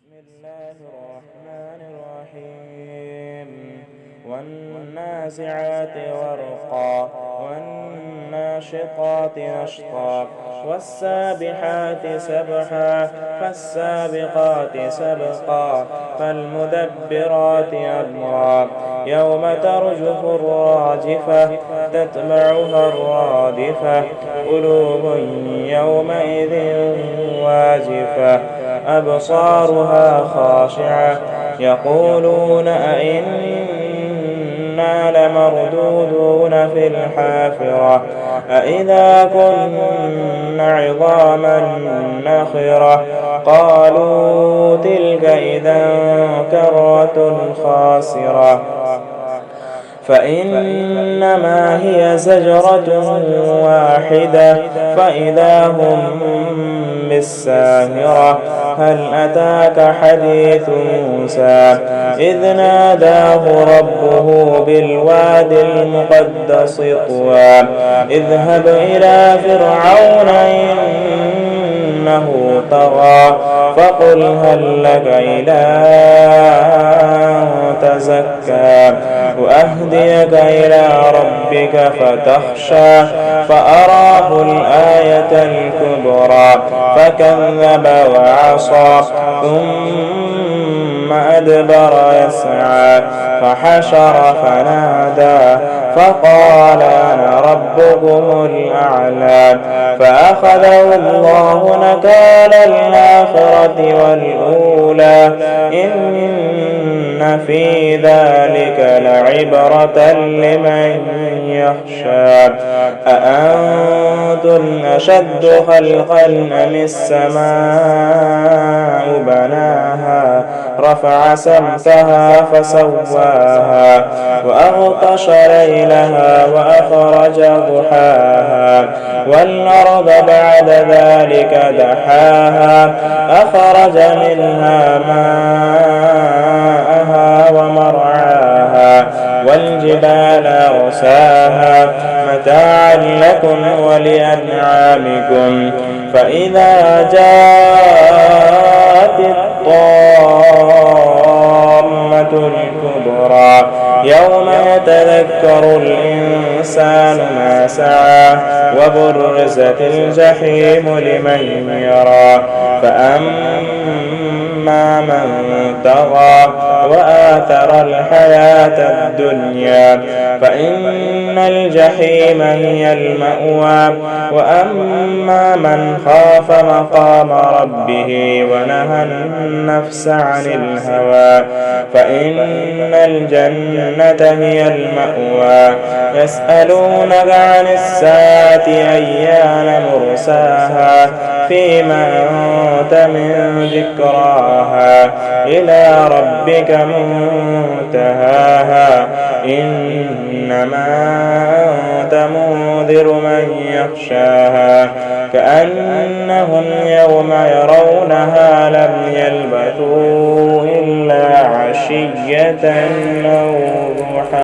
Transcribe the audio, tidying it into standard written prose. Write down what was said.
بسم الله الرحمن الرحيم والنازعات غرقا والناشطات نشطا والسابحات سبحا فالسابقات سبقا فالمدبرات أمرا يوم ترجف الراجفة تتبعها الرادفة قلوب يومئذ واجفة أبصارها خاشعة يقولون أئنا لمردودون في الحافرة أئذا كنا عظاما نخرة قالوا تلك إذا كرة خاسرة فإنما هي زجرة واحدة فإذا هم بالساهرة هل أتاك حديث موسى إذ ناداه ربه بالواد المقدس طوى اذهب إلى فرعون إنه طغى فقل هل لك إلى تزكى وأهديك إلى ربك فتخشى فأراه الآية الكبرى فكذب وعصى ثم أدبر يسعى فحشر فنادى فقال أنا ربكم الأعلى فأخذه الله نكال الآخرة والأولى إن في ذلك لعبرة لمن يخشى أأنتم أشد خلقا أم السماء بناها رفع سمكها فسواها وأغطش ليلها وأخرج ضحاها والأرض بعد ذلك دحاها أخرج منها ماءها ومرعاها والجبال أرساها متاعا لكم ولأنعامكم فإذا جاءت الطامة الكبرى يوم يتذكر الإنسان ما سعى وبرزت الجحيم لمن يرى فأما من طغى وآثر الحياة الدنيا فإن الجحيم هي المأوى وأما من خاف مقام ربه ونهى النفس عن الهوى فإن الجنة هي المأوى يسألونك عن الساعة أيان مرساها فيما أنت من ذكراها إلى ربك منتهاها إنما أنت منذر من يخشاها كأنهم يوم يرونها لم يلبثوا إلا عشية أو ضحاها.